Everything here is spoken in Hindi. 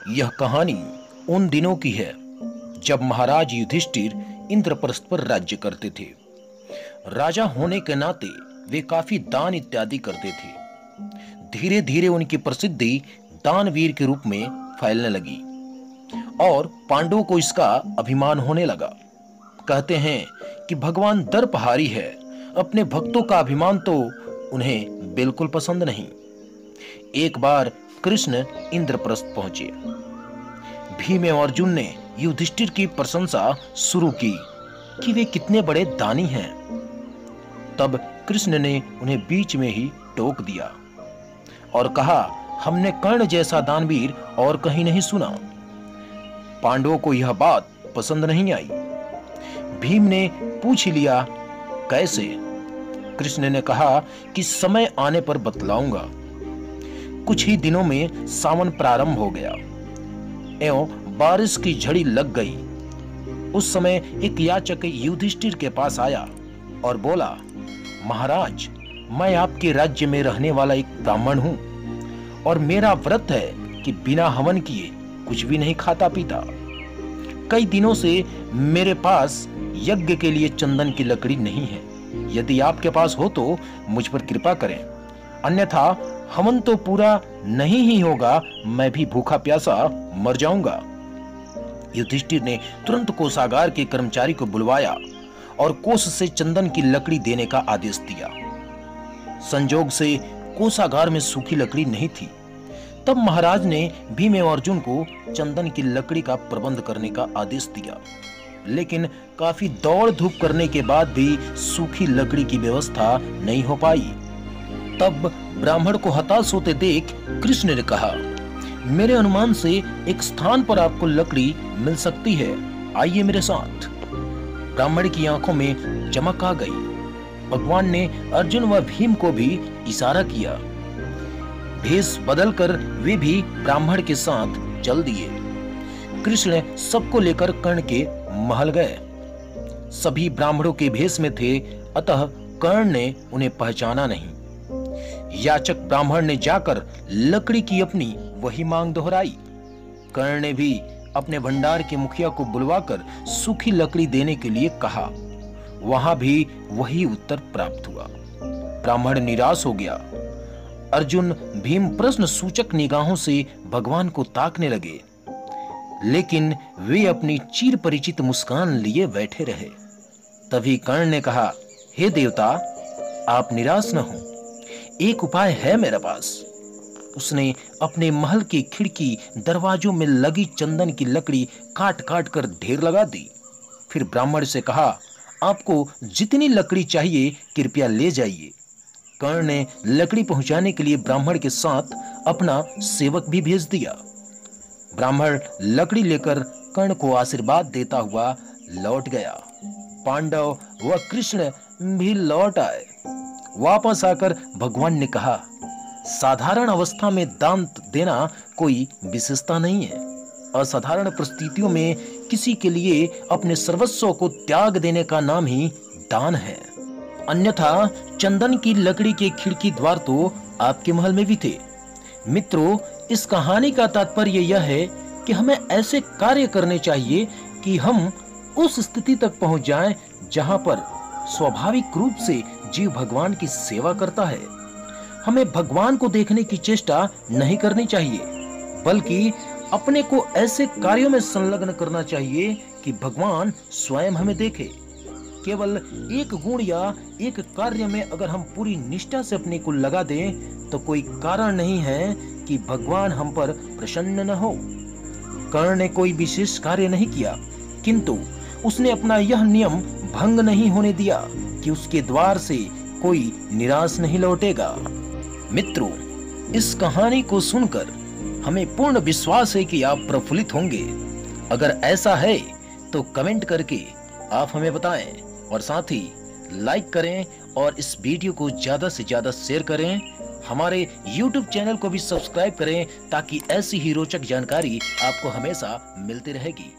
यह कहानी उन दिनों की है जब महाराज युधिष्ठिर इंद्रप्रस्थ पर राज्य करते थे। राजा होने के नाते वे काफी दान इत्यादि करते थे। धीरे धीरे उनकी प्रसिद्धि दानवीर के रूप में फैलने लगी और पांडवों को इसका अभिमान होने लगा। कहते हैं कि भगवान दर्पहारी है, अपने भक्तों का अभिमान तो उन्हें बिल्कुल पसंद नहीं। एक बार कृष्ण इंद्रप्रस्थ पहुंचे। भीम एवं अर्जुन ने युधिष्ठिर की प्रशंसा शुरू की कि वे कितने बड़े दानी हैं। तब कृष्ण ने उन्हें बीच में ही टोक दिया और कहा, हमने कर्ण जैसा दानवीर और कहीं नहीं सुना। पांडवों को यह बात पसंद नहीं आई। भीम ने पूछ लिया, कैसे? कृष्ण ने कहा कि समय आने पर बतलाऊंगा। कुछ ही दिनों में सावन प्रारंभ हो गया एवं बारिश की झड़ी लग गई। उस समय एक याचक युधिष्ठिर के पास आया और बोला, महाराज, मैं आपके राज्य में रहने वाला एक ब्राह्मण हूं और मेरा व्रत है कि बिना हवन किए कुछ भी नहीं खाता पीता। कई दिनों से मेरे पास यज्ञ के लिए चंदन की लकड़ी नहीं है। यदि आपके पास हो तो मुझ पर कृपा करें, अन्यथा हवन तो पूरा नहीं ही होगा, मैं भी भूखा प्यासा मर जाऊंगा। युधिष्ठिर ने तुरंत कोषागार के कर्मचारी को बुलवाया और कोष से चंदन की लकड़ी देने का आदेश दिया। संजोग से कोषागार में सूखी लकड़ी नहीं थी। तब महाराज ने भीम एवं अर्जुन को चंदन की लकड़ी का प्रबंध करने का आदेश दिया, लेकिन काफी दौड़ धूप करने के बाद भी सूखी लकड़ी की व्यवस्था नहीं हो पाई। तब ब्राह्मण को हताश होते देख कृष्ण ने कहा, मेरे अनुमान से एक स्थान पर आपको लकड़ी मिल सकती है, आइए मेरे साथ। ब्राह्मण की आंखों में चमक आ गई। भगवान ने अर्जुन व भीम को भी इशारा किया। भेष बदलकर वे भी ब्राह्मण के साथ चल दिए। कृष्ण सबको लेकर कर्ण के महल गए। सभी ब्राह्मणों के भेष में थे, अतः कर्ण ने उन्हें पहचाना नहीं। याचक ब्राह्मण ने जाकर लकड़ी की अपनी वही मांग दोहराई। कर्ण ने भी अपने भंडार के मुखिया को बुलवाकर सूखी लकड़ी देने के लिए कहा। वहां भी वही उत्तर प्राप्त हुआ। ब्राह्मण निराश हो गया। अर्जुन भीम प्रश्न सूचक निगाहों से भगवान को ताकने लगे, लेकिन वे अपनी चिर परिचित मुस्कान लिए बैठे रहे। तभी कर्ण ने कहा, हे देवता, आप निराश न हो, एक उपाय है मेरे पास। उसने अपने महल की खिड़की दरवाजों में लगी चंदन की लकड़ी काट काट कर ढेर लगा दी। फिर ब्राह्मण से कहा, आपको जितनी लकड़ी चाहिए कृपया ले जाइए। कर्ण ने लकड़ी पहुंचाने के लिए ब्राह्मण के साथ अपना सेवक भी भेज दिया। ब्राह्मण लकड़ी लेकर कर्ण को आशीर्वाद देता हुआ लौट गया। पांडव व कृष्ण भी लौट आए। वापस आकर भगवान ने कहा, साधारण अवस्था में दान देना कोई विशेषता नहीं है। असाधारण परिस्थितियों में किसी के लिए अपने सर्वस्व को त्याग देने का नाम ही दान है। अन्यथा चंदन की लकड़ी के खिड़की द्वार तो आपके महल में भी थे। मित्रों, इस कहानी का तात्पर्य यह है कि हमें ऐसे कार्य करने चाहिए कि हम उस स्थिति तक पहुंच जाएं जहां पर स्वाभाविक रूप से जीव भगवान की सेवा करता है। हमें भगवान को देखने की चेष्टा नहीं करनी चाहिए, बल्कि अपने को ऐसे कार्यों में संलग्न करना चाहिए कि भगवान स्वयं हमें देखे। केवल एक गुण या एक कार्य में अगर हम पूरी निष्ठा से अपने को लगा दें तो कोई कारण नहीं है कि भगवान हम पर प्रसन्न न हो। कर्ण ने कोई विशेष कार्य नहीं किया, किंतु उसने अपना यह नियम भंग नहीं होने दिया कि उसके द्वार से कोई निराश नहीं लौटेगा। मित्रों, इस कहानी को सुनकर हमें पूर्ण विश्वास है कि आप प्रफुल्लित होंगे। अगर ऐसा है तो कमेंट करके आप हमें बताएं और साथ ही लाइक करें और इस वीडियो को ज्यादा से ज्यादा शेयर करें। हमारे YouTube चैनल को भी सब्सक्राइब करें ताकि ऐसी ही रोचक जानकारी आपको हमेशा मिलती रहेगी।